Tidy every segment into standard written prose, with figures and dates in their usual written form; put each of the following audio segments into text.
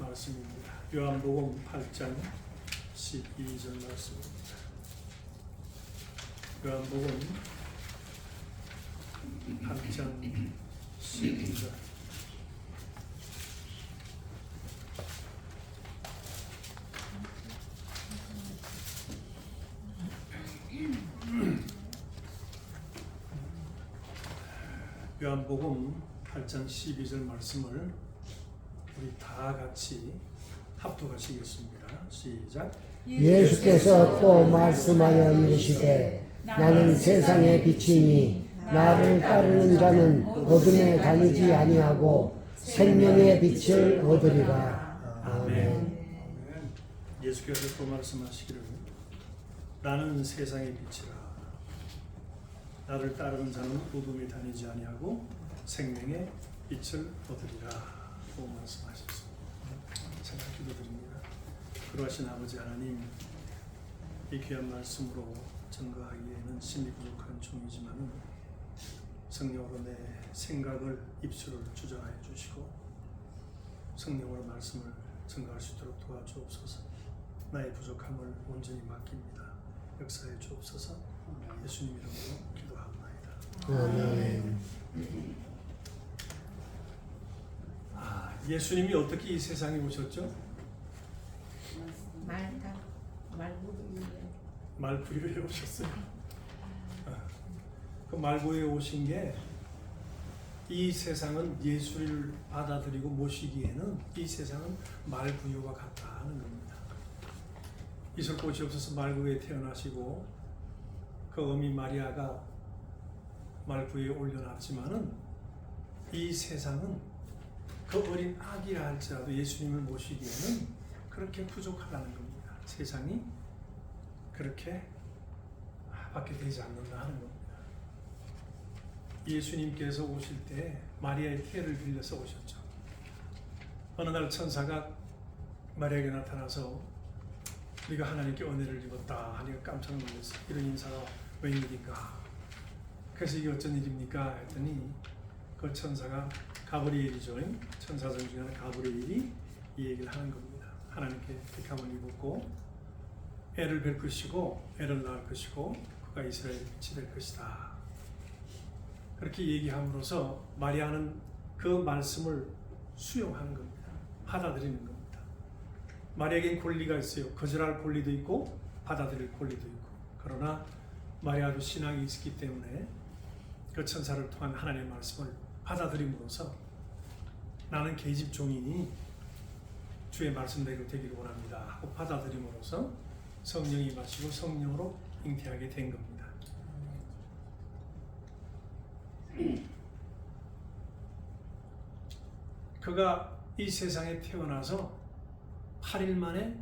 말씀입니다. 요한복음 8장 12절 말씀입니다. 요한복음 8장 12절. 요한복음 8장 12절 말씀을 우리 다 같이 합독하시겠습니다. 시작. 예수께서 또 말씀하여 이르시되 나는 세상의 빛이니 나를 따르는 자는 어둠에 다니지 아니하고 생명의 빛을 얻으리라. 아멘. 예수께서 또 말씀하시기를 나는 세상의 빛이라. 나를 따르는 자는 어둠에 다니지 아니하고 생명의 빛을 얻으리라. 또 말씀하셨습니다. 제가 기도드립니다. 그러하신 아버지 하나님, 이 귀한 말씀으로 증거하기에는 심히 부족한 종이지만 성령으로 내 생각을 입술을 주장하여 주시고 성령으로 말씀을 증거할 수 있도록 도와주옵소서. 나의 부족함을 온전히 맡깁니다. 역사해 주옵소서. 예수님 이름으로 기도합니다. 아멘. 예수님이 어떻게 이 세상에 오셨죠? 말구유에 오셨어요. 그 말구유에 오신 게 이 세상은 예수를 받아들이고 모시기에는 이 세상은 말구유와 같다 하는 겁니다. 이슬꽃이 없어서 말구유에 태어나시고 그 어미 마리아가 말구유에 올려놨지만은 이 세상은 그 어린 아기라 할지라도 예수님을 모시기에는 그렇게 부족하다는 겁니다. 세상이 그렇게 밖에 되지 않는다 하는 겁니다. 예수님께서 오실 때 마리아의 태를 빌려서 오셨죠. 어느 날 천사가 마리아에게 나타나서 네가 하나님께 은혜를 입었다 하니까 깜짝 놀랐어요. 이런 인사가 웬일인가. 그래서 이게 어쩐 일입니까? 했더니 그 천사가 가브리엘이죠. 천사들 중에 하나 가브리엘이 이 얘기를 하는 겁니다. 하나님께 택함을 입었고 애를 뵐 것이고 애를 낳을 것이고 그가 이스라엘의 빛이 될 것이다. 그렇게 얘기함으로써 마리아는 그 말씀을 수용하는 겁니다. 받아들이는 겁니다. 마리아에겐 권리가 있어요. 거절할 권리도 있고 받아들일 권리도 있고. 그러나 마리아도 신앙이 있었기 때문에 그 천사를 통한 하나님의 말씀을 받아들임으로써 나는 계집 종이니 주의 말씀대로 되기를 원합니다 하고 받아들임으로써 성령이 임하시고 성령으로 잉태하게 된 겁니다. 그가 이 세상에 태어나서 8일 만에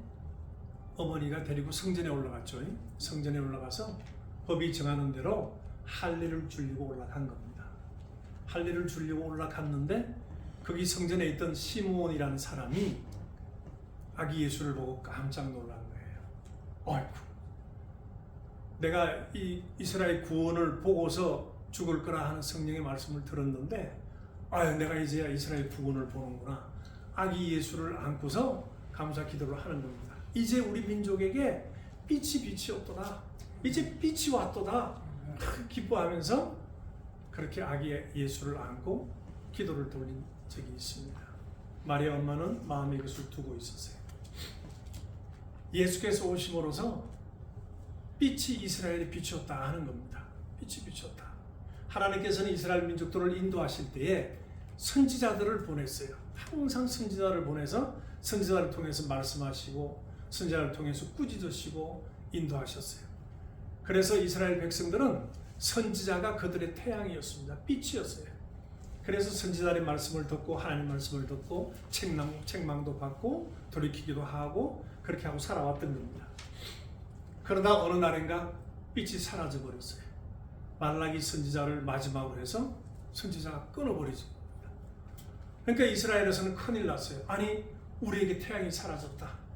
어머니가 데리고 성전에 올라갔죠. 성전에 올라가서 법이 정하는 대로 할례를 주려고 올라간 겁니다. 할례를 주려고 올라갔는데 거기 성전에 있던 시므온이라는 사람이 아기 예수를 보고 깜짝 놀란 거예요. 아이고, 내가 이 이스라엘 구원을 보고서 죽을 거라 하는 성령의 말씀을 들었는데 아유, 내가 이제야 이스라엘 구원을 보는구나. 아기 예수를 안고서 감사 기도를 하는 겁니다. 이제 우리 민족에게 빛이 없도다. 이제 빛이 왔도다. 기뻐하면서 그렇게 아기 예수를 안고 기도를 돌린 적이 있습니다. 마리아 엄마는 마음에 이것을 두고 있었어요. 예수께서 오심으로써 빛이 이스라엘의 빛이었다 하는 겁니다. 빛이 빛이었다. 하나님께서는 이스라엘 민족들을 인도하실 때에 선지자들을 보냈어요. 항상 선지자를 보내서 선지자를 통해서 말씀하시고 선지자를 통해서 꾸짖으시고 인도하셨어요. 그래서 이스라엘 백성들은 선지자가 그들의 태양이었습니다. 빛이었어요. 그래서 선지자의 말씀을 듣고 하나님 말씀을 듣고 책망도 받고 돌이키기도 하고 그렇게 하고 살아왔던 겁니다. 그러다 어느 날인가 빛이 사라져 버렸어요. 말라기 선지자를 마지막으로 해서 선지자가 끊어버리죠. 그러니까 이스라엘에서는 큰일 났어요. 아니, 우리에게 태양이 사라졌다.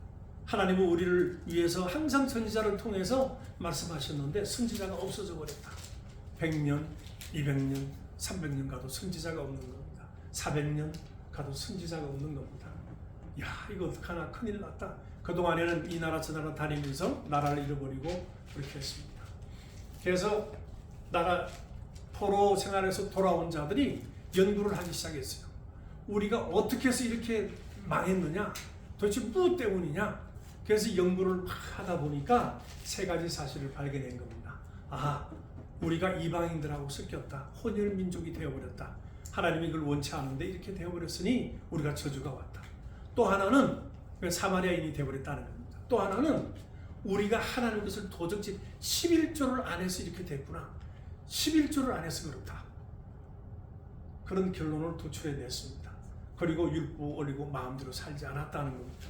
하나님은 우리를 위해서 항상 선지자를 통해서 말씀하셨는데 선지자가 없어져 버렸다. 100년, 200년, 300년 가도 선지자가 없는 겁니다. 400년 가도 선지자가 없는 겁니다. 야, 이거 어떡하나, 큰일 났다. 그동안에는 이 나라 저 나라 다니면서 나라를 잃어버리고 그렇게 했습니다. 그래서 나라 포로 생활에서 돌아온 자들이 연구를 하기 시작했어요. 우리가 어떻게 해서 이렇게 망했느냐? 도대체 무엇 때문이냐? 그래서 연구를 막 하다 보니까 세 가지 사실을 발견한 겁니다. 아, 우리가 이방인들하고 섞였다. 혼혈 민족이 되어버렸다. 하나님이 그걸 원치 않은데 이렇게 되어버렸으니 우리가 저주가 왔다. 또 하나는 사마리아인이 되어버렸다는 겁니다. 또 하나는 우리가 하나님 것을 도적질 11조를 안 해서 이렇게 됐구나. 11조를 안 해서 그렇다. 그런 결론을 도출해냈습니다. 그리고 율법 올리고 마음대로 살지 않았다는 겁니다.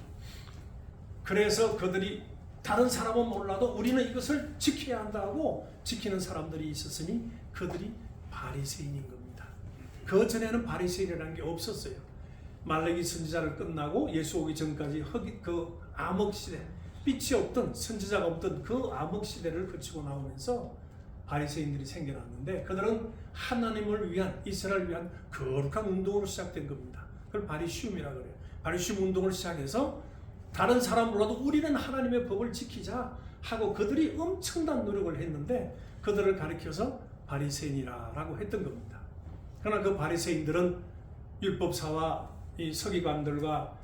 그래서 그들이 다른 사람은 몰라도 우리는 이것을 지켜야 한다고 지키는 사람들이 있었으니 그들이 바리새인인 겁니다. 그 전에는 바리새인이라는 게 없었어요. 말라기 선지자를 끝나고 예수 오기 전까지 그 암흑 시대, 빛이 없던 선지자가 없던 그 암흑 시대를 거치고 나오면서 바리새인들이 생겨났는데 그들은 하나님을 위한, 이스라엘을 위한 거룩한 운동으로 시작된 겁니다. 그걸 바리시움이라고 그래요. 바리시움 운동을 시작해서 다른 사람 몰라도 우리는 하나님의 법을 지키자 하고 그들이 엄청난 노력을 했는데 그들을 가리켜서 바리새인이라고 했던 겁니다. 그러나 그 바리새인들은 율법사와 이 서기관들과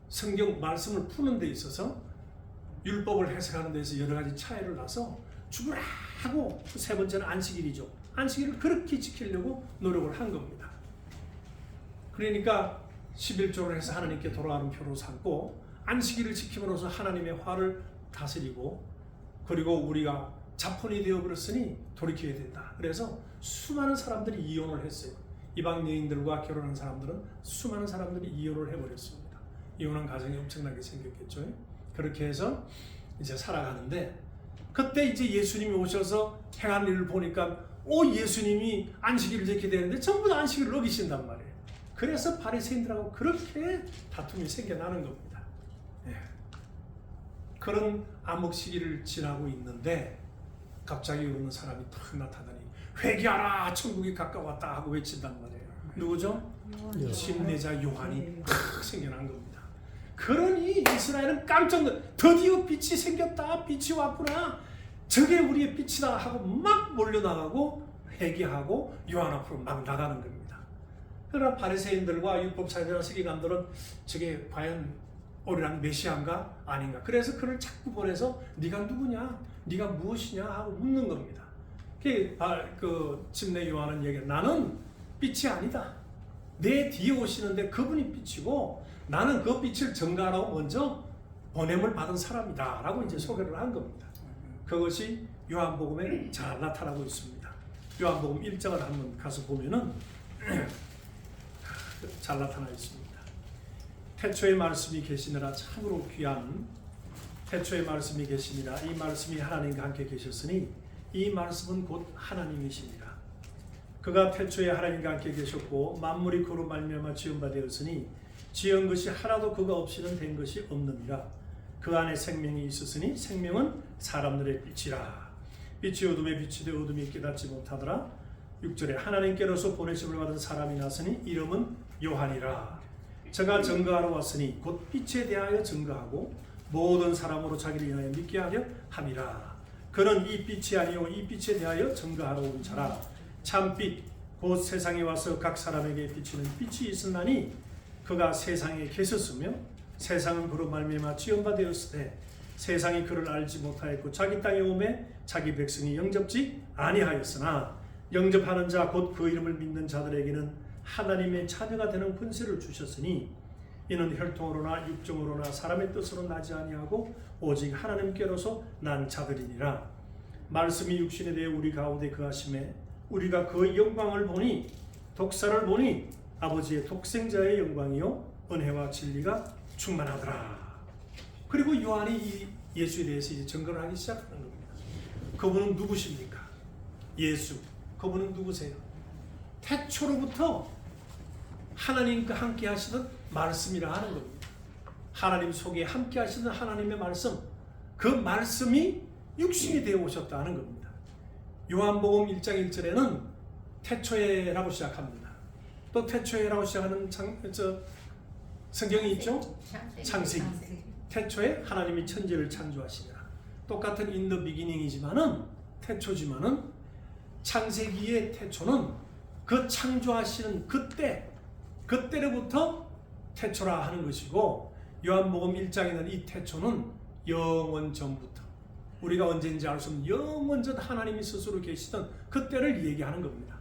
성경 말씀을 푸는 데 있어서 율법을 해석하는 데서 여러 가지 차이를 나서 죽으라 하고 세 번째는 안식일이죠. 안식일을 그렇게 지키려고 노력을 한 겁니다. 그러니까 11조를 해서 하나님께 돌아가는 표로 삼고 안식일을 지킴으로써 하나님의 화를 다스리고 그리고 우리가 자폰이 되어버렸으니 돌이켜야 된다. 그래서 수많은 사람들이 이혼을 했어요. 이방 여인들과 결혼한 사람들은 수많은 사람들이 이혼을 해버렸습니다. 이혼한 가정이 엄청나게 생겼겠죠. 그렇게 해서 이제 살아가는데 그때 이제 예수님이 오셔서 행한 일을 보니까 예수님이 안식일을 지켜야 되는데 전부 다 안식일을 어기신단 말이에요. 그래서 바리새인들하고 그렇게 다툼이 생겨나는 겁니다. 예. 그런 암흑 시기를 지나고 있는데 갑자기 어느 사람이 탁 나타나니 회개하라 천국이 가까웠다 하고 외친단 말이에요. 누구죠? 침례자 요한이 탁 생겨난 겁니다. 그러니 이스라엘은 깜짝 놀라 드디어 빛이 생겼다. 빛이 왔구나. 저게 우리의 빛이다 하고 막 몰려나가고 회개하고 요한 앞으로 막 나가는 겁니다. 그러나 바리새인들과 율법사들과 서기관들은 저게 과연 오리랑 메시아인가 아닌가. 그래서 그를 자꾸 보내서 네가 누구냐, 네가 무엇이냐 하고 묻는 겁니다. 그 침례 요한은 얘기해 나는 빛이 아니다. 내 뒤에 오시는데 그분이 빛이고 나는 그 빛을 전가하라고 먼저 보냄을 받은 사람이다 라고 이제 소개를 한 겁니다. 그것이 요한복음에 잘 나타나고 있습니다. 요한복음 1장을 한번 가서 보면은 잘 나타나 있습니다. 태초에 말씀이 계시느라 참으로 귀한 태초에 말씀이 계시니라. 이 말씀이 하나님과 함께 계셨으니 이 말씀은 곧 하나님이시니라. 그가 태초에 하나님과 함께 계셨고 만물이 그로 말미암아 지은 바 되었으니 지은 것이 하나도 그가 없이는 된 것이 없느니라. 그 안에 생명이 있었으니 생명은 사람들의 빛이라. 빛이 어둠에 빛이 되어 어둠이 깨닫지 못하더라. 6절에 하나님께로서 보내심을 받은 사람이 났으니 이름은 요한이라. 저가 증거하러 왔으니 곧 빛에 대하여 증거하고 모든 사람으로 자기를 인하여 믿게 하려 함이라. 그는 이 빛이 아니요 이 빛에 대하여 증거하러 온 자라. 참빛 곧 세상에 와서 각 사람에게 비치는 빛이 있었나니 그가 세상에 계셨으며 세상은 그로 말미암아 지은 바 되었으되 세상이 그를 알지 못하였고 자기 땅에 오매 자기 백성이 영접지 아니하였으나 영접하는 자 곧 그 이름을 믿는 자들에게는 하나님의 자녀가 되는 권세를 주셨으니 이는 혈통으로나 육정으로나 사람의 뜻으로 나지 아니하고 오직 하나님께로서 난 자들이니라. 말씀이 육신에 대해 우리 가운데 거하심에 우리가 그 영광을 보니 독사를 보니 아버지의 독생자의 영광이요 은혜와 진리가 충만하더라. 그리고 요한이 이 예수에 대해서 이제 증거를 하기 시작하는 겁니다. 그분은 누구십니까? 예수. 그분은 누구세요? 태초로부터 하나님과 함께 하시던 말씀이라 하는 겁니다. 하나님 속에 함께 하시는 하나님의 말씀, 그 말씀이 육신이 되어 오셨다는 겁니다. 요한복음 1장 1절에는 태초에라고 시작합니다. 또 태초에라고 시작하는 성경에 있죠? 창세기. 태초에 하나님이 천지를 창조하시니라. 똑같은 in the beginning이지만은 태초지만은 창세기의 태초는 그 창조하시는 그때로부터 태초라 하는 것이고, 요한복음 1장에는 이 태초는 영원 전부터, 우리가 언제인지 알 수 없는 영원 전 하나님이 스스로 계시던 그때를 얘기하는 겁니다.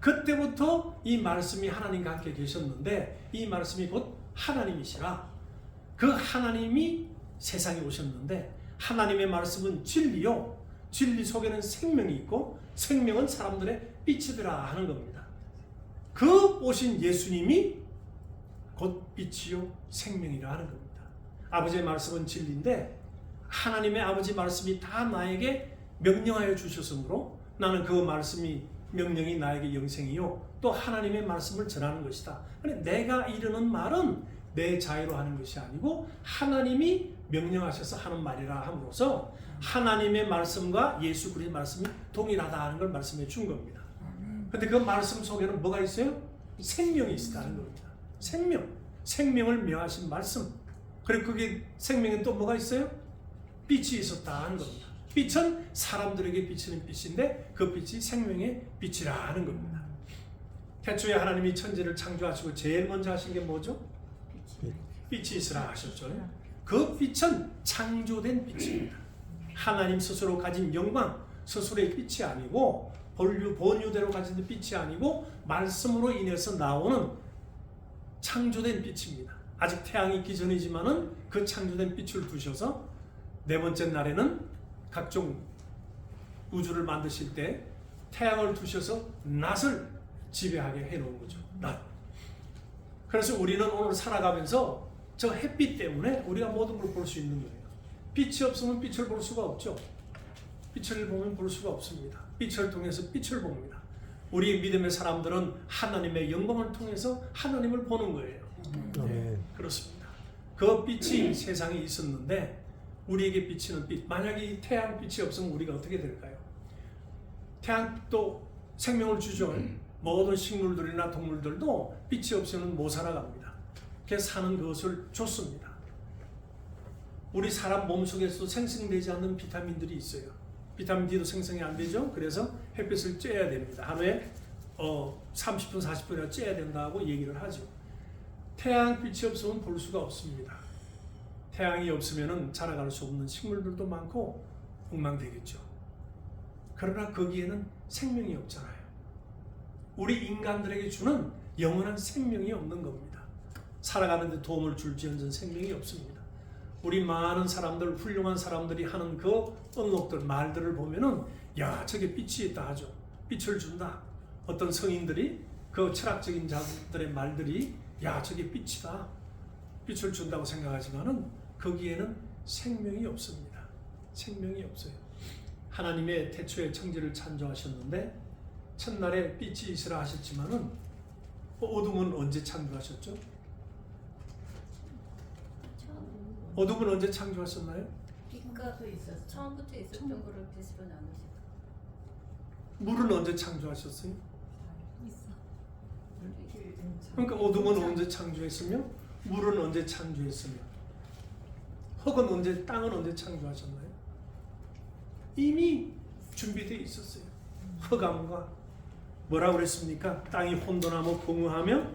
그때부터 이 말씀이 하나님과 함께 계셨는데, 이 말씀이 곧 하나님이시라. 그 하나님이 세상에 오셨는데, 하나님의 말씀은 진리요, 진리 속에는 생명이 있고 생명은 사람들의 빛이더라 하는 겁니다. 그 오신 예수님이 곧 빛이요 생명이라 하는 겁니다. 아버지의 말씀은 진리인데, 하나님의 아버지 말씀이 다 나에게 명령하여 주셨으므로 나는 그 명령이 나에게 영생이요, 또 하나님의 말씀을 전하는 것이다. 내가 이르는 말은 내 자유로 하는 것이 아니고 하나님이 명령하셔서 하는 말이라 함으로써 하나님의 말씀과 예수 그리스도의 말씀이 동일하다 하는 걸 말씀해 준 겁니다. 근데 그 말씀 속에는 뭐가 있어요? 생명이 있다는 겁니다. 생명을 명하신 말씀. 그리고 그게 생명에 또 뭐가 있어요? 빛이 있었다 하는 겁니다. 빛은 사람들에게 비치는 빛인데 그 빛이 생명의 빛이라 하는 겁니다. 태초에 하나님이 천지를 창조하시고 제일 먼저 하신 게 뭐죠? 빛이 있으라 하셨죠. 그 빛은 창조된 빛입니다. 하나님 스스로 가진 영광, 스스로의 빛이 아니고 본유대로 가진 빛이 아니고 말씀으로 인해서 나오는 창조된 빛입니다. 아직 태양이 있기 전이지만은 그 창조된 빛을 두셔서 네 번째 날에는 각종 우주를 만드실 때 태양을 두셔서 낮을 지배하게 해놓은 거죠. 낮. 그래서 우리는 오늘 살아가면서 저 햇빛 때문에 우리가 모든 걸 볼 수 있는 거예요. 빛이 없으면 빛을 볼 수가 없죠. 빛을 보면 볼 수가 없습니다. 빛을 통해서 빛을 봅니다. 우리 믿음의 사람들은 하나님의 영광을 통해서 하나님을 보는 거예요. 네, 그렇습니다. 그 빛이 세상에 있었는데 우리에게 비치는 빛, 만약에 이 태양 빛이 없으면 우리가 어떻게 될까요? 태양도 생명을 주죠. 모든 식물들이나 동물들도 빛이 없이는 못 살아갑니다. 그래서 사는 것을 줬습니다. 우리 사람 몸속에서도 생성되지 않는 비타민들이 있어요. 비타민 D도 생성이 안 되죠. 그래서 햇빛을 쬐야 됩니다. 하루에 30분, 40분이나 쬐야 된다고 얘기를 하죠. 태양 빛이 없으면 볼 수가 없습니다. 태양이 없으면 자라갈 수 없는 식물들도 많고 엉망되겠죠. 그러나 거기에는 생명이 없잖아요. 우리 인간들에게 주는 영원한 생명이 없는 겁니다. 살아가는 데 도움을 줄지언정 생명이 없습니다. 우리 많은 사람들, 훌륭한 사람들이 하는 그 언록들, 말들을 보면은 야, 저게 빛이 있다 하죠. 빛을 준다. 어떤 성인들이 그 철학적인 자들의 말들이 야, 저게 빛이다. 빛을 준다고 생각하지만은 거기에는 생명이 없습니다. 생명이 없어요. 하나님의 태초에 천지를 창조하셨는데 첫날에 빛이 있으라 하셨지만은 어둠은 언제 창조하셨죠? 어둠은 언제 창조하셨나요? 빛과 처음부터 있었던 거를 빛으로 나누시고. 물은 언제 창조하셨어요? 그러니까 어둠은 언제 창조했으며 물은 언제 창조했으며 흙은 언제, 땅은 언제 창조하셨나요? 이미 준비되어 있었어요. 흑암과 뭐라고 그랬습니까? 땅이 혼돈하며 공허하며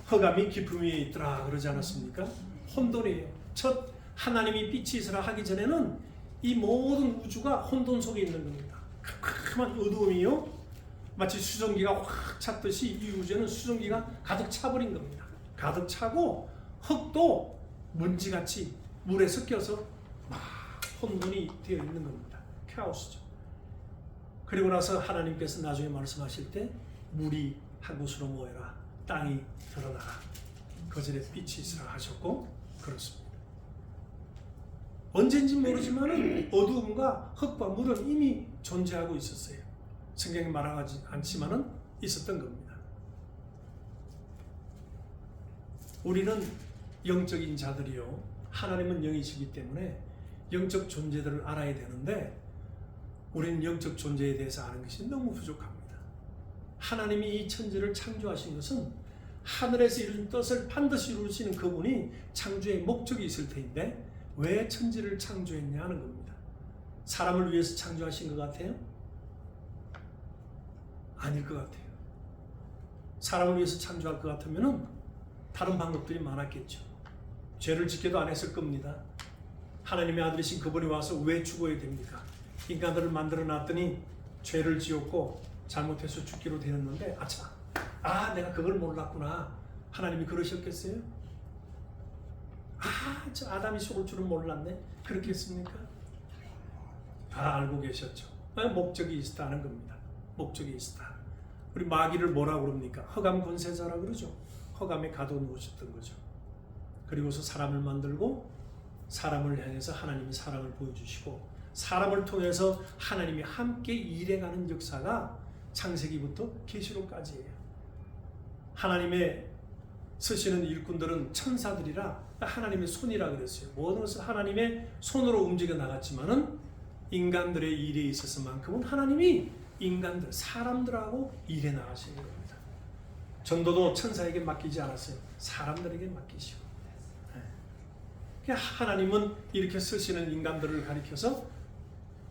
흑암이 깊음 위에 있더라 그러지 않았습니까? 혼돈이에요. 첫 하나님이 빛이 있으라 하기 전에는 이 모든 우주가 혼돈 속에 있는 겁니다. 캄캄한 어두움이요, 마치 수증기가 확 찼듯이 이 우주에는 수증기가 가득 차버린 겁니다. 가득 차고 흙도 먼지같이 물에 섞여서 막 혼돈이 되어 있는 겁니다. 카오스죠. 그리고 나서 하나님께서 나중에 말씀하실 때 물이 한 곳으로 모여라, 땅이 드러나라, 그 전에 빛이 있으라 하셨고 그렇습니다. 언제인지 모르지만 어두움과 흙과 물은 이미 존재하고 있었어요. 성경이 말하지 않지만은 있었던 겁니다. 우리는 영적인 자들이요, 하나님은 영이시기 때문에 영적 존재들을 알아야 되는데 우리는 영적 존재에 대해서 아는 것이 너무 부족합니다. 하나님이 이 천지를 창조하신 것은 하늘에서 이루신 뜻을 반드시 이루시는 그분이 창조의 목적이 있을 텐데 왜 천지를 창조했냐 하는 겁니다. 사람을 위해서 창조하신 것 같아요? 아닐 것 같아요. 사람을 위해서 창조할 것 같으면 다른 방법들이 많았겠죠. 죄를 짓게도 안 했을 겁니다. 하나님의 아들이신 그분이 와서 왜 죽어야 됩니까? 인간들을 만들어 놨더니 죄를 지었고 잘못해서 죽기로 되었는데 내가 그걸 몰랐구나. 하나님이 그러셨겠어요? 저 아담이 속을 줄은 몰랐네. 그렇게 했습니까? 다 알고 계셨죠. 목적이 있었다는 겁니다. 목적이 있었다. 우리 마귀를 뭐라고 그럽니까? 허감 권세자라고 그러죠. 허감에 가둬놓으셨던 거죠. 그리고서 사람을 만들고 사람을 향해서 하나님이 사랑을 보여주시고 사람을 통해서 하나님이 함께 일해가는 역사가 창세기부터 계시록까지예요. 하나님의 쓰시는 일꾼들은 천사들이라 하나님의 손이라 그랬어요. 모든 것을 하나님의 손으로 움직여 나갔지만은 인간들의 일에 있어서만큼은 하나님이 인간들, 사람들하고 일해 나가시는 겁니다. 전도도 천사에게 맡기지 않았어요. 사람들에게 맡기시고. 하나님은 이렇게 쓰시는 인간들을 가리켜서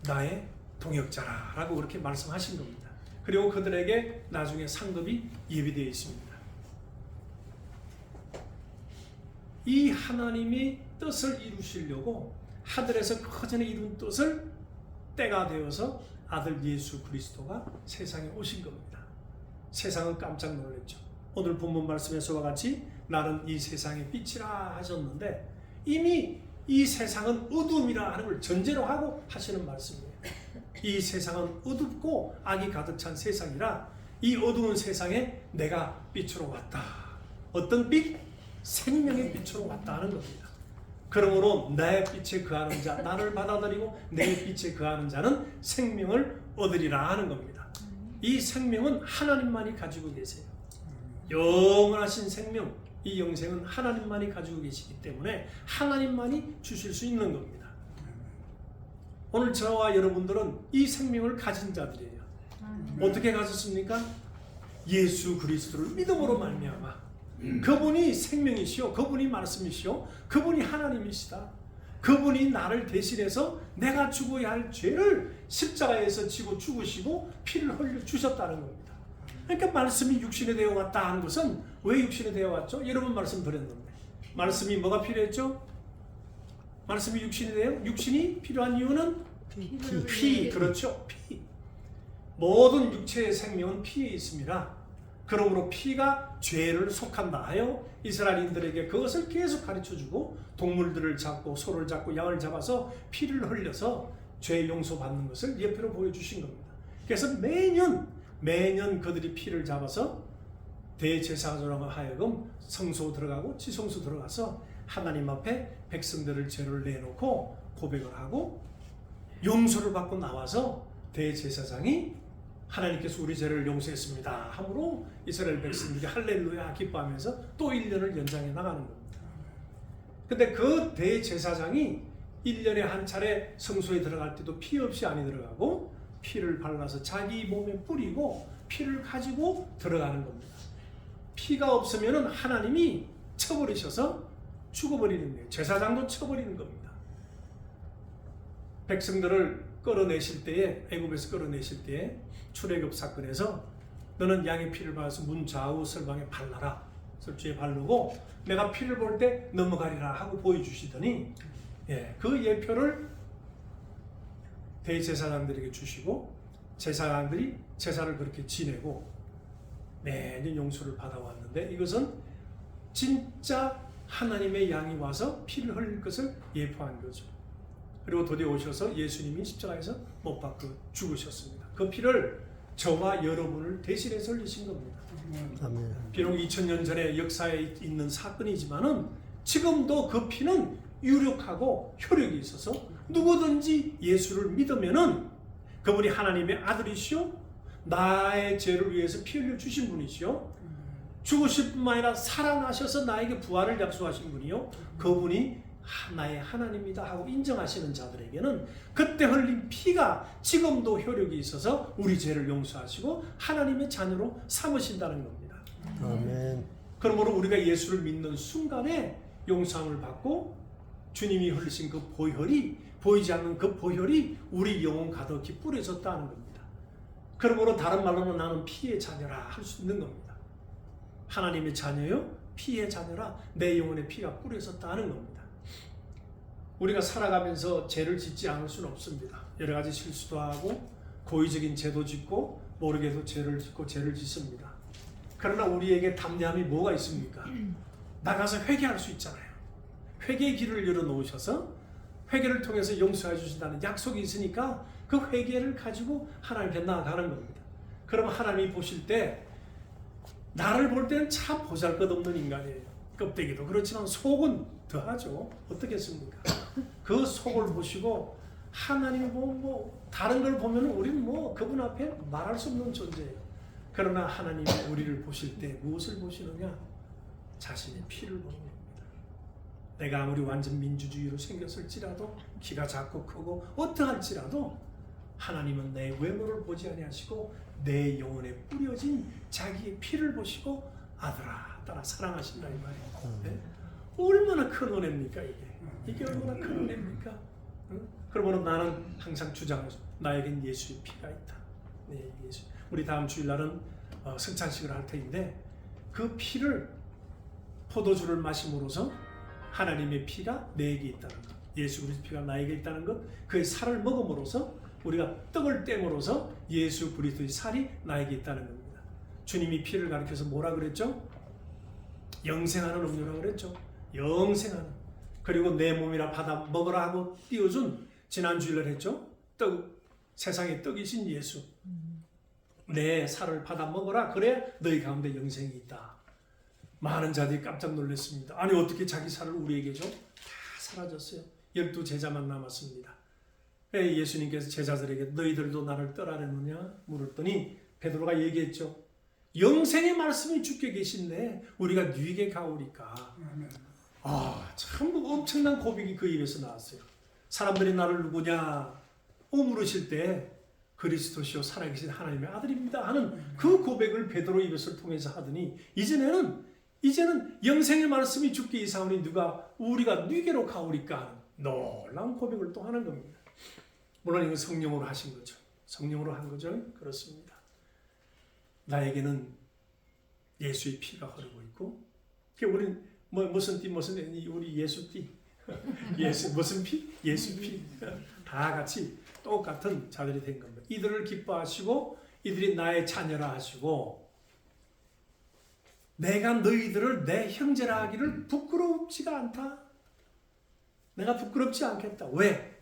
나의 동역자라고 그렇게 말씀하신 겁니다. 그리고 그들에게 나중에 상급이 예비되어 있습니다. 이 하나님이 뜻을 이루시려고 하늘에서 그 전에 이룬 뜻을 때가 되어서 아들 예수 그리스도가 세상에 오신 겁니다. 세상은 깜짝 놀랐죠. 오늘 본문 말씀에서와 같이 나는 이 세상의 빛이라 하셨는데 이미 이 세상은 어둠이라 하는 걸 전제로 하고 하시는 말씀이에요. 이 세상은 어둡고 악이 가득 찬 세상이라 이 어두운 세상에 내가 빛으로 왔다. 어떤 빛? 생명의 빛으로 왔다 하는 겁니다. 그러므로 내 빛에 거하는 자, 나를 받아들이고 내 빛에 거하는 자는 생명을 얻으리라 하는 겁니다. 이 생명은 하나님만이 가지고 계세요. 영원하신 생명, 이 영생은 하나님만이 가지고 계시기 때문에 하나님만이 주실 수 있는 겁니다. 오늘 저와 여러분들은 이 생명을 가진 자들이에요. 어떻게 가졌습니까? 예수 그리스도를 믿음으로 말미암아 그분이 생명이시오, 그분이 말씀이시오, 그분이 하나님이시다. 그분이 나를 대신해서 내가 죽어야 할 죄를 십자가에서 지고 죽으시고 피를 흘려 주셨다는 겁니다. 그러니까 말씀이 육신이 되어 왔다 하는 것은 왜 육신이 되어 왔죠? 여러 번 말씀드렸는데 말씀이 뭐가 필요했죠? 말씀이 육신이 돼요? 육신이 필요한 이유는 피, 그렇죠? 피. 모든 육체의 생명은 피에 있습니다. 그러므로 피가 죄를 속한다 하여 이스라엘인들에게 그것을 계속 가르쳐주고 동물들을 잡고 소를 잡고 양을 잡아서 피를 흘려서 죄 용서받는 것을 예표로 보여주신 겁니다. 그래서 매년 그들이 피를 잡아서 대제사장으로 하여금 성소 들어가고 지성소 들어가서 하나님 앞에 백성들을 죄를 내놓고 고백을 하고 용서를 받고 나와서 대제사장이 하나님께서 우리 죄를 용서했습니다 하므로 이스라엘 백성들이 할렐루야 기뻐하면서 또 1년을 연장해 나가는 겁니다. 근데 그 대제사장이 1년에 한 차례 성소에 들어갈 때도 피 없이 안에 들어가고 피를 발라서 자기 몸에 뿌리고 피를 가지고 들어가는 겁니다. 피가 없으면 하나님이 쳐버리셔서 죽어버리는 거예요. 제사장도 쳐버리는 겁니다. 백성들을 끌어내실 때에, 애굽에서 끌어내실 때에 출애굽 사건에서 너는 양의 피를 발라서 문 좌우 설방에 발라라. 설주에 바르고 내가 피를 볼 때 넘어가리라 하고 보여주시더니 그 예표를 대제사장들에게 주시고 제사장들이 제사를 그렇게 지내고 매년 용서를 받아왔는데 이것은 진짜 하나님의 양이 와서 피를 흘릴 것을 예표한 거죠. 그리고 도대에 오셔서 예수님이 십자가에서 못 박혀 죽으셨습니다. 그 피를 저와 여러분을 대신해서 흘리신 겁니다. 아멘. 비록 2000년 전에 역사에 있는 사건이지만은 지금도 그 피는 유력하고 효력이 있어서 누구든지 예수를 믿으면은 그분이 하나님의 아들이시오, 나의 죄를 위해서 피 흘려 주신 분이시오, 죽으실 뿐만 아니라 살아나셔서 나에게 부활을 약속하신 분이요, 그분이 나의 하나님이다 하고 인정하시는 자들에게는 그때 흘린 피가 지금도 효력이 있어서 우리 죄를 용서하시고 하나님의 자녀로 삼으신다는 겁니다. 아멘. 그러므로 우리가 예수를 믿는 순간에 용서함을 받고 주님이 흘리신 그 보혈이, 보이지 않는 그 보혈이 우리 영혼 가득히 뿌려졌다는 겁니다. 그러므로 다른 말로는 나는 피의 자녀라 할 수 있는 겁니다. 하나님의 자녀요, 피의 자녀라, 내 영혼에 피가 뿌려졌다는 겁니다. 우리가 살아가면서 죄를 짓지 않을 수는 없습니다. 여러 가지 실수도 하고 고의적인 죄도 짓고 모르게도 죄를 짓고 죄를 짓습니다. 그러나 우리에게 담대함이 뭐가 있습니까? 나가서 회개할 수 있잖아요. 회개의 길을 열어놓으셔서 회개를 통해서 용서해 주신다는 약속이 있으니까 그 회개를 가지고 하나님께 나아가는 겁니다. 그러면 하나님이 보실 때 나를 볼 때는 참 보잘것없는 인간이에요. 껍데기도 그렇지만 속은 더하죠. 어떻겠습니까? 그 속을 보시고 하나님이 다른 걸 보면 우리는 그분 앞에 말할 수 없는 존재예요. 그러나 하나님이 우리를 보실 때 무엇을 보시느냐? 자신의 피를 보는 겁니다. 내가 아무리 완전 민주주의로 생겼을지라도, 키가 작고 크고 어떠할지라도 하나님은 내 외모를 보지 아니하시고 내 영혼에 뿌려진 자기의 피를 보시고 아들아 따라 사랑하신다 이 말이에요. 네? 얼마나 큰 은혜입니까 이게 얼마나 큰 은혜입니까? 응? 그러므로 나는 항상 주장하죠. 나에겐 예수의 피가 있다. 네, 예수. 우리 다음 주일날은 성찬식을 할 터인데 그 피를 포도주를 마심으로써 하나님의 피가 내게 있다는 것, 예수 그리스도 피가 나에게 있다는 것, 그의 살을 먹음으로써 우리가 떡을 떼므로써 예수 그리스도의 살이 나에게 있다는 겁니다. 주님이 피를 가리켜서 뭐라 그랬죠? 영생하는 음료라고 그랬죠. 영생하는. 그리고 내 몸이라 받아 먹으라 하고 띄워준 지난 주일날 했죠. 떡, 세상의 떡이신 예수. 내 살을 받아 먹어라. 그래 너희 가운데 영생이 있다. 많은 자들이 깜짝 놀랐습니다. 아니 어떻게 자기 살을 우리에게 줘? 다 사라졌어요. 12제자만 남았습니다. 예수님께서 제자들에게 너희들도 나를 떠나려느냐 물었더니 베드로가 얘기했죠. 영생의 말씀이 주께 계신데 우리가 누이게 가오리까. 참 엄청난 고백이 그 입에서 나왔어요. 사람들이 나를 누구냐 물으실 때 그리스도시요 살아계신 하나님의 아들입니다 하는 그 고백을 베드로 입에서 통해서 하더니 이제는 영생의 말씀이 주께 이사오니 우리가 누게로 가오리까 하는 놀라운 고백을 또 하는 겁니다. 물론 이건 성령으로 하신 거죠. 성령으로 한 거죠. 그렇습니다. 나에게는 예수의 피가 흐르고 있고, 우리는 무슨 띠 우리 예수 띠, 예수 무슨 피? 예수 피. 다 같이 똑같은 자들이 된 겁니다. 이들을 기뻐하시고 이들이 나의 자녀라 하시고 내가 너희들을 내 형제라 하기를 부끄럽지가 않다. 내가 부끄럽지 않겠다. 왜?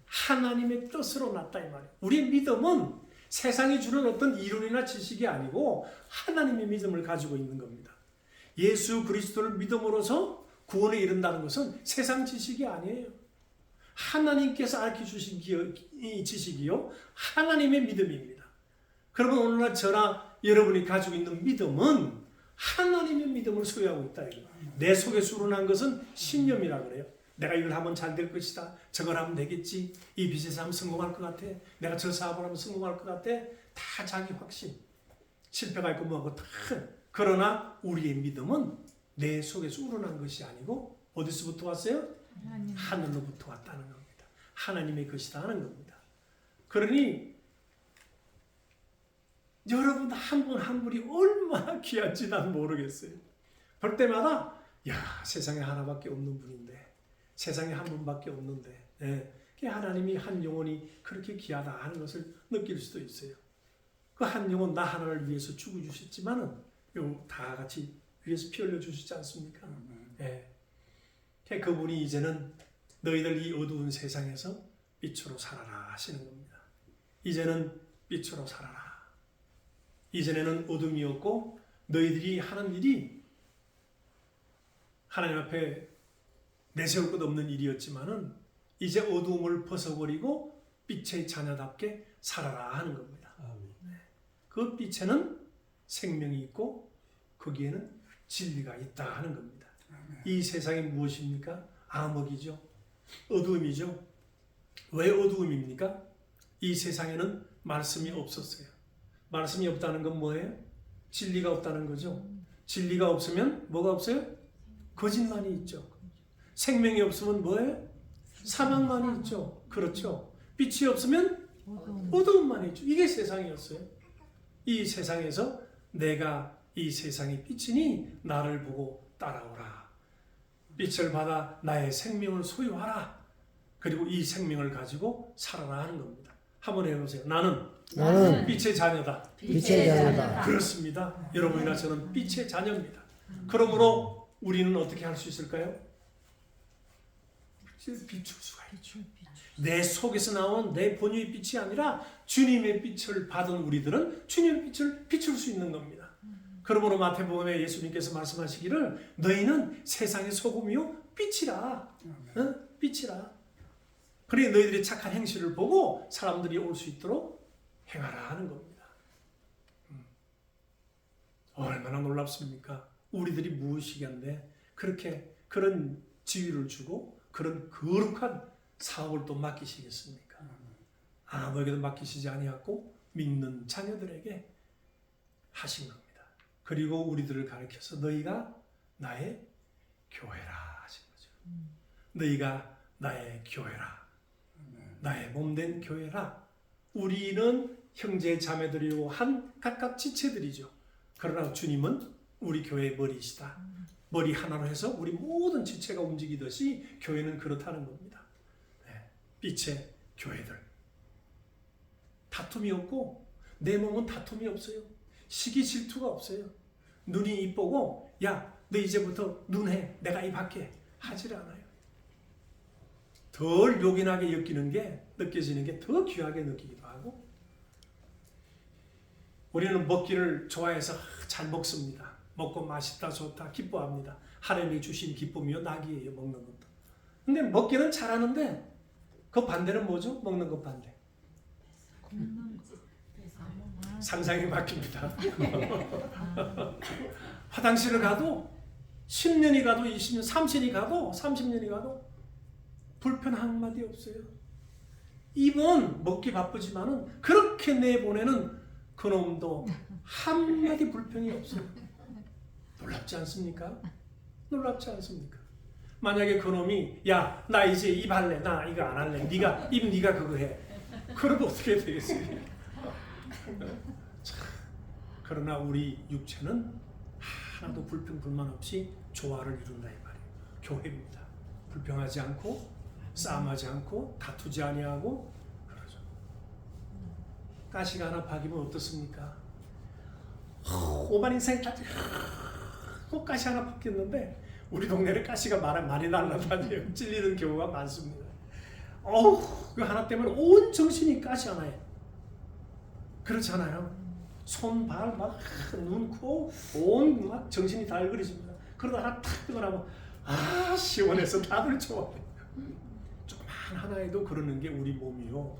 하나님의 뜻으로 났다 이 말이에요. 우리의 믿음은 세상이 주는 어떤 이론이나 지식이 아니고 하나님의 믿음을 가지고 있는 겁니다. 예수 그리스도를 믿음으로써 구원에 이른다는 것은 세상 지식이 아니에요. 하나님께서 알려주신 이 지식이요 하나님의 믿음입니다. 그러면 오늘날 저나 여러분이 가지고 있는 믿음은 하나님의 믿음을 소유하고 있다. 내 속에 수론한 것은 신념이라 그래요. 내가 이걸 하면 잘 될 것이다. 저걸 하면 되겠지. 이 비즈니스 하면 성공할 것 같아. 내가 저 사업을 하면 성공할 것 같아. 다 자기 확신. 실패가 있고 뭐하고 다. 그러나 우리의 믿음은 내 속에서 우러난 것이 아니고 어디서부터 왔어요? 하늘로부터 왔다는 겁니다. 하나님의 것이다 하는 겁니다. 그러니 여러분 한 분 한 분이 얼마나 귀한지 난 모르겠어요. 볼 때마다 세상에 하나밖에 없는 분인데 세상에 한 분밖에 없는데 하나님이 한 영혼이 그렇게 귀하다 하는 것을 느낄 수도 있어요. 그 한 영혼 나 하나를 위해서 죽어주셨지만은 다 같이 위해서 피 흘려주시지 않습니까? 그분이 이제는 너희들 이 어두운 세상에서 빛으로 살아라 하시는 겁니다. 이제는 빛으로 살아라. 이전에는 어둠이었고 너희들이 하는 일이 하나님 앞에 내세울 것 없는 일이었지만은 이제 어두움을 벗어버리고 빛의 자녀답게 살아라 하는 겁니다. 그 빛에는 생명이 있고 거기에는 진리가 있다 하는 겁니다. 이 세상이 무엇입니까? 암흑이죠. 어두움이죠. 왜 어두움입니까? 이 세상에는 말씀이 없었어요. 말씀이 없다는 건 뭐예요? 진리가 없다는 거죠. 진리가 없으면 뭐가 없어요? 거짓말이 있죠. 생명이 없으면 뭐예요? 사망만이 있죠. 그렇죠. 빛이 없으면 어두움만이 있죠. 이게 세상이었어요. 이 세상에서 내가 이 세상의 빛이니 나를 보고 따라오라. 빛을 받아 나의 생명을 소유하라. 그리고 이 생명을 가지고 살아라 하는 겁니다. 한번 해보세요. 나는 빛의 자녀다. 빛의 자녀다. 그렇습니다. 여러분이나 저는 빛의 자녀입니다. 그러므로 우리는 어떻게 할 수 있을까요? 비출 수가 있죠. 내 속에서 나온 내 본유의 빛이 아니라 주님의 빛을 받은 우리들은 주님의 빛을 비출 수 있는 겁니다. 그러므로 마태복음에 예수님께서 말씀하시기를 너희는 세상의 소금이요 빛이라. 빛이라. 그래 너희들이 착한 행실을 보고 사람들이 올 수 있도록 행하라 하는 겁니다. 얼마나 놀랍습니까? 우리들이 무엇이겠는데 그렇게 그런 지위를 주고 그런 거룩한 사업을 또 맡기시겠습니까? 아무에게도 맡기시지 아니하고 믿는 자녀들에게 하신 겁니다. 그리고 우리들을 가르쳐서 너희가 나의 교회라 하신 거죠. 너희가 나의 교회라. 나의 몸된 교회라. 우리는 형제 자매들이고 한 각각 지체들이죠. 그러나 주님은 우리 교회의 머리이시다. 머리 하나로 해서 우리 모든 지체가 움직이듯이 교회는 그렇다는 겁니다. 네. 빛의 교회들. 다툼이 없고 내 몸은 다툼이 없어요. 시기 질투가 없어요. 눈이 이쁘고 야, 너 이제부터 눈해. 내가 입할게. 하질 않아요. 덜 요긴하게 느껴지는 게 더 귀하게 느끼기도 하고 우리는 먹기를 좋아해서 잘 먹습니다. 먹고 맛있다 좋다 기뻐합니다. 하나님이 주신 기쁨이요 낙이에요. 먹는 것도. 근데 먹기는 잘하는데 그 반대는 뭐죠? 먹는 것 반대. 상상이 막힙니다. 화장실을 가도 10년이 가도 20년, 30년이 가도 불편 한마디 없어요. 입은 먹기 바쁘지만은 그렇게 내보내는 그놈도 한마디 불평이 없어요. 놀랍지 않습니까? 놀랍지 않습니까? 만약에 그놈이 야, 나 이제 입 할래. 나 이거 안 할래. 네가 그거 해. 그러면 어떻게 되겠어요? 그러나 우리 육체는 하나도 불평 불만 없이 조화를 이룬다 이 말이에요. 교회입니다. 불평하지 않고 싸움하지 않고 다투지 아니하고 그러죠. 가시가 하나 박이면 어떻습니까? 오만 인생 다 가시 하나 박혔는데 우리 동네에 가시가 많이 날라다녀요. 찔리는 경우가 많습니다. 그 하나 때문에 온 정신이 가시 하나에 그렇잖아요. 손, 발, 막 눈, 코, 온 막 정신이 달그러집니다. 그러다 하나 탁 뜨고 나면 시원해서 다들 좋아해요. 조그만 하나에도 그러는 게 우리 몸이요.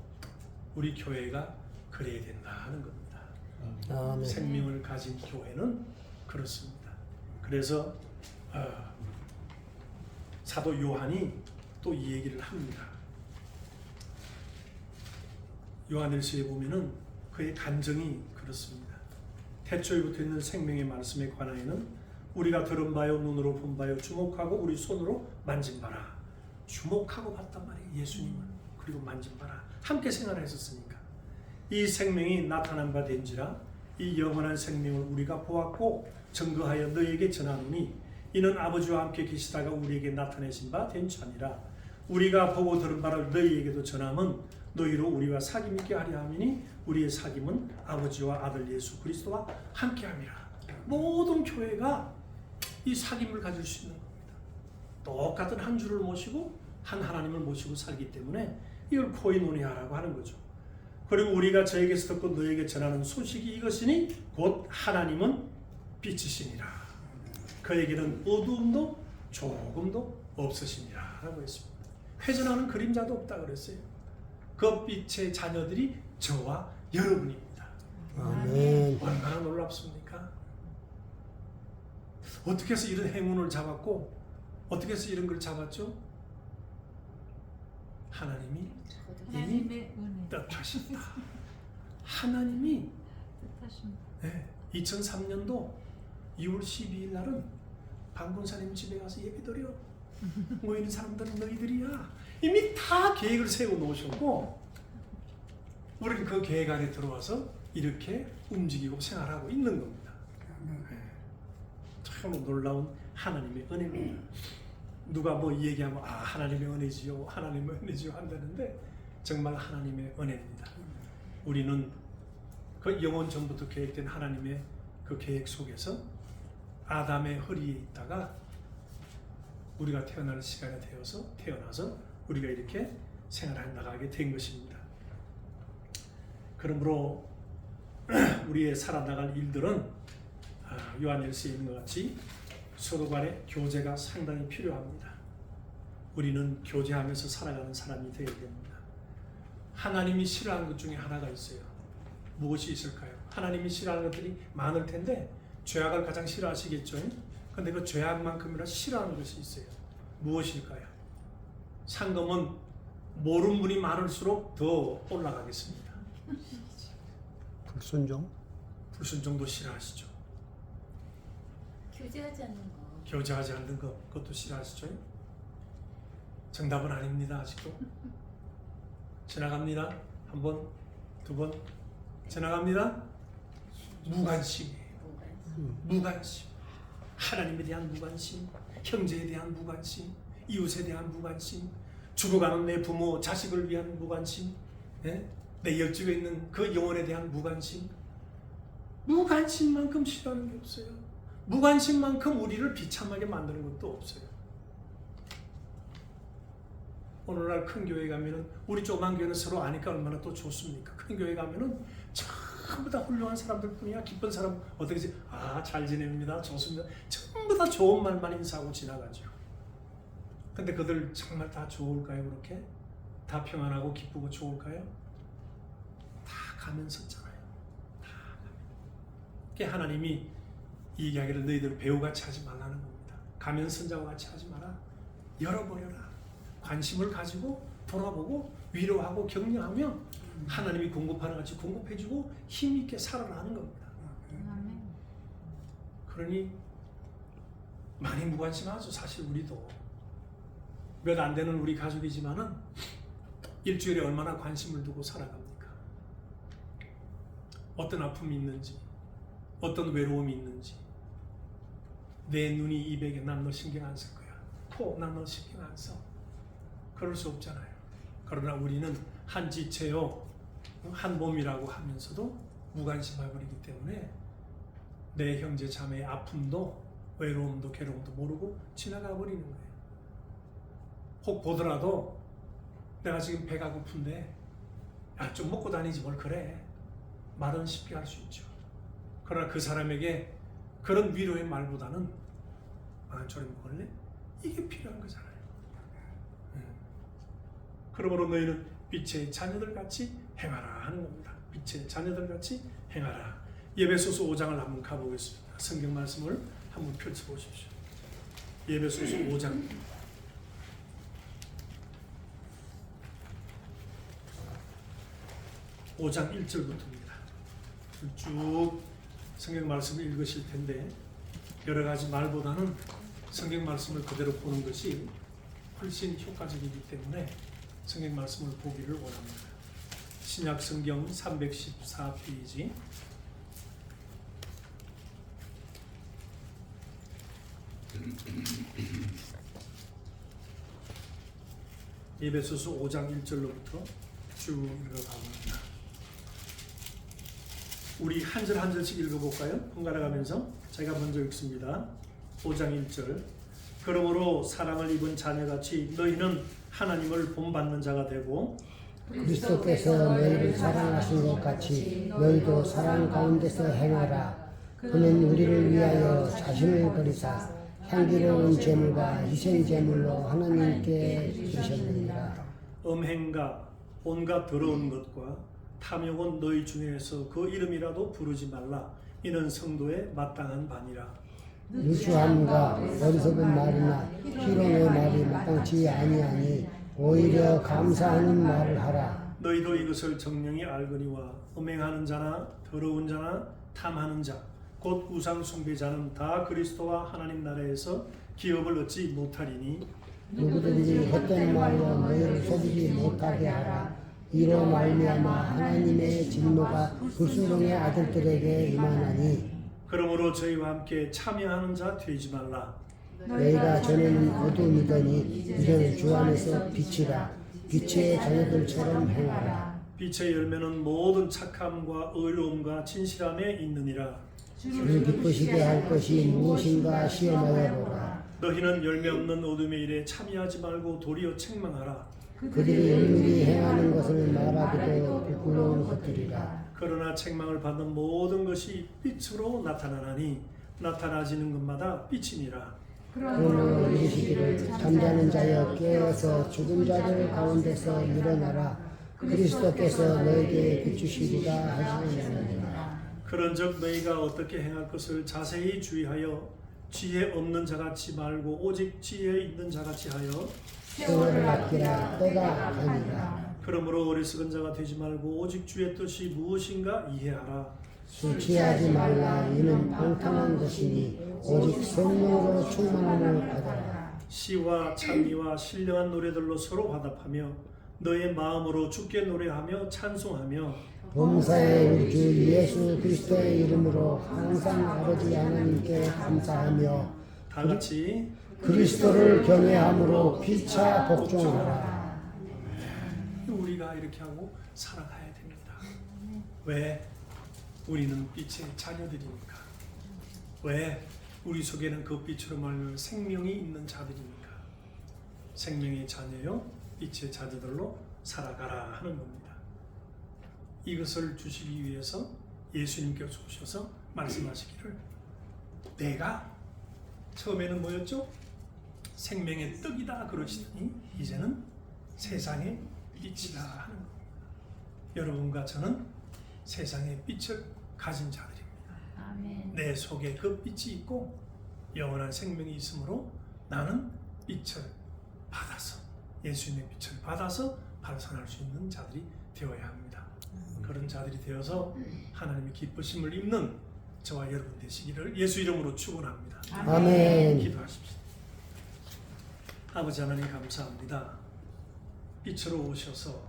우리 교회가 그래야 된다 하는 겁니다. 아멘. 생명을 가진 교회는 그렇습니다. 그래서 사도 요한이 또 이 얘기를 합니다. 요한일서에 보면은 그의 간증이 그렇습니다. 태초에부터 있는 생명의 말씀에 관하여는 우리가 들은 바요 눈으로 본 바요 주목하고 우리 손으로 만진 바라. 주목하고 봤단 말이에요. 예수님을. 그리고 만진 바라. 함께 생활했었으니까. 이 생명이 나타난 바 된지라 이 영원한 생명을 우리가 보았고 증거하여 너희에게 전하노니 이는 아버지와 함께 계시다가 우리에게 나타내신 바 된 참이라. 우리가 보고 들은 바를 너희에게도 전함은 너희로 우리와 사귐 있게 하려 함이니 우리의 사귐은 아버지와 아들 예수 그리스도와 함께함이라. 모든 교회가 이 사귐을 가질 수 있는 겁니다. 똑같은 한 주를 모시고 한 하나님을 모시고 살기 때문에 이걸 코이노니아라고 하는 거죠. 그리고 우리가 저에게서 듣고 너에게 전하는 소식이 이것이니 곧 하나님은 빛이시니라. 그에게는 어두움도 조금도 없으시니라 라고 했습니다. 회전하는 그림자도 없다 그랬어요. 그 빛의 자녀들이 저와 여러분입니다. 아멘. 얼마나 놀랍습니까? 어떻게 해서 이런 행운을 잡았고 어떻게 해서 이런 걸 잡았죠? 하나님이 이미 뜻하신다. 하나님이 2003년도 2월 12일 날은 방군사님 집에 가서 예배드려. 모이는 사람들은 너희들이야. 이미 다 계획을 세워 놓으셨고 우리는 그 계획 안에 들어와서 이렇게 움직이고 생활하고 있는 겁니다. 참 놀라운 하나님의 은혜입니다. 누가 뭐 얘기하면 하나님의 은혜지요, 하나님의 은혜지요 한다는데 정말 하나님의 은혜입니다. 우리는 그 영원 전부터 계획된 하나님의 그 계획 속에서 아담의 허리에 있다가 우리가 태어날 시간이 태어나서 우리가 이렇게 생활해 나가게 된 것입니다. 그러므로 우리의 살아나갈 일들은 요한일서에 있는 것 같이 서로 간의 교제가 상당히 필요합니다. 우리는 교제하면서 살아가는 사람이 되어야 됩니다. 하나님이 싫어하는 것 중에 하나가 있어요. 무엇이 있을까요? 하나님이 싫어하는 것들이 많을 텐데 죄악을 가장 싫어하시겠죠. 그런데 그 죄악만큼이나 싫어하는 것이 있어요. 무엇일까요? 상금은 모르는 분이 많을수록 더 올라가겠습니다. 불순종. 불순종도 싫어하시죠. 교제하지 않는 거. 교제하지 않는 것, 그것도 싫어하시죠. 정답은 아닙니다. 아직도 지나갑니다. 한 번, 두 번 지나갑니다. 무관심이에요. 무관심. 하나님에 대한 무관심, 형제에 대한 무관심, 이웃에 대한 무관심, 죽어가는 내 부모, 자식을 위한 무관심, 내 옆집에 있는 그 영혼에 대한 무관심. 무관심만큼 싫어하는 게 없어요. 무관심만큼 우리를 비참하게 만드는 것도 없어요. 오늘날 큰 교회 가면은 우리 조그만 교회는 서로 아니까 얼마나 또 좋습니까? 큰 교회 가면은 전부 다 훌륭한 사람들 뿐이야. 기쁜 사람 어떻게지? 잘 지냅니다. 좋습니다. 전부 다 좋은 말만 인사하고 지나가죠. 근데 그들 정말 다 좋을까요? 그렇게? 다 평안하고 기쁘고 좋을까요? 다 가면 섰잖아요. 다 가면. 그게 하나님이 이 이야기를 너희들 배우같이 하지 말라는 겁니다. 가면 선자와 같이 하지 마라. 열어버려라. 관심을 가지고 돌아보고 위로하고 격려하며 하나님이 공급하는 같이 공급해주고 힘있게 살아나는 겁니다. 그러니 많이 무관심하죠. 사실 우리도 몇 안 되는 우리 가족이지만은 일주일에 얼마나 관심을 두고 살아갑니까? 어떤 아픔이 있는지, 어떤 외로움이 있는지, 내 눈이 200에 난 너 신경 안 쓸 거야. 코, 난 너 신경 안 써. 그럴 수 없잖아요. 그러나 우리는 한 지체요, 한 몸이라고 하면서도 무관심해버리기 때문에 내 형제 자매의 아픔도 외로움도 괴로움도 모르고 지나가 버리는 거예요. 혹 보더라도 내가 지금 배가 고픈데 좀 먹고 다니지 뭘 그래. 말은 쉽게 할 수 있죠. 그러나 그 사람에게 그런 위로의 말보다는 저리 먹을래? 이게 필요한 거잖아요. 그러므로 너희는 빛의 자녀들같이 행하라 하는 겁니다. 빛의 자녀들같이 행하라. 에베소서 5장을 한번 가보겠습니다. 성경 말씀을 한번 펼쳐보십시오. 에베소서 5장 5장 1절부터입니다. 쭉 성경 말씀을 읽으실 텐데 여러 가지 말보다는 성경 말씀을 그대로 보는 것이 훨씬 효과적이기 때문에 성경 말씀을 보기를 원합니다. 신약 성경 314페이지 에베소서 5장 1절로부터 쭉 읽어가봅니다. 우리 한 절 한 절씩 읽어볼까요? 번갈아 가면서 제가 먼저 읽습니다. 5장 1절. 그러므로 사랑을 입은 자녀같이 너희는 하나님을 본받는 자가 되고 그리스도께서 너희를 사랑하신 것 같이 너희도 사랑 가운데서 행하라. 그는 우리를 위하여 자신을 버리사 향기로운 제물과 희생 제물로 하나님께 드리셨느니라. 음행과 온갖 더러운 것과 탐욕은 너희 중에서 그 이름이라도 부르지 말라. 이는 성도의 마땅한 바니라. 누추함과 어리석은 말이나 희롱의 말이 마땅치 아니하니 오히려 감사하는 말을 하라. 너희도 이것을 정령이 알거니와 음행하는 자나 더러운 자나 탐하는 자 곧 우상 숭배자는 다 그리스도와 하나님 나라에서 기업을 얻지 못하리니 누구든지 헛된 말로 너희를 속이지 못하게 하라. 이로 말미암아 하나님의 진노가 불순종의 아들들에게 임하나니 그러므로 저희와 함께 참여하는 자 되지 말라. 너희가 전에는 어둠이더니 이제는 주 안에서 빛이라. 빛의 자녀들처럼 행하라. 빛의 열매는 모든 착함과 의로움과 진실함에 있느니라. 주를 기쁘시게 할 것이 무엇인가 시험하여 보라. 너희는 열매 없는 어둠의 일에 참여하지 말고 도리어 책망하라. 그들이 은밀히 행하는 것을 말하기도 부끄러운 것들이라. 그러나 책망을 받는 모든 것이 빛으로 나타나나니 나타나지는 것마다 빛이니라. 그러므로 이르시기를 잠자는 자여 깨어서 죽은 자들 가운데서 일어나라. 그리스도께서 너에게 비추시리라 하시느니라. 그런즉 너희가 어떻게 행할 것을 자세히 주의하여 지혜 없는 자같이 말고 오직 지혜 있는 자같이 하여 세월을 아끼라. 때가 아니라. 그러므로 어리석은 자가 되지 말고 오직 주의 뜻이 무엇인가 이해하라. 술 취하지 말라. 이는 방탕한 것이니 오직 성령으로 충만함을 받아라. 시와 찬미와 신령한 노래들로 서로 화답하며 너의 마음으로 주께 노래하며 찬송하며 범사에 우리 주 예수 그리스도의 이름으로 항상 아버지 하나님께 감사하며 다 같이 그리스도를 경외함으로 피차 복종하라. 우리가 이렇게 하고 살아가야 됩니다. 왜? 우리는 빛의 자녀들이니까. 왜? 우리 속에는 그 빛으로 말하는 생명이 있는 자들이니까. 생명의 자녀요 빛의 자녀들로 살아가라 하는 겁니다. 이것을 주시기 위해서 예수님께서 오셔서 말씀하시기를 내가 처음에는 뭐였죠? 생명의 떡이다 그러시더니 이제는 세상의 빛이다 하는 겁니다. 여러분과 저는 세상의 빛을 가진 자들입니다. 아멘. 내 속에 그 빛이 있고 영원한 생명이 있으므로 나는 빛을 받아서 예수님의 빛을 받아서 발산할 수 있는 자들이 되어야 합니다. 그런 자들이 되어서 하나님의 기쁘심을 입는 저와 여러분 되시기를 예수 이름으로 축원합니다. 아멘. 기도하십시오. 아버지 하나님 감사합니다. 빛으로 오셔서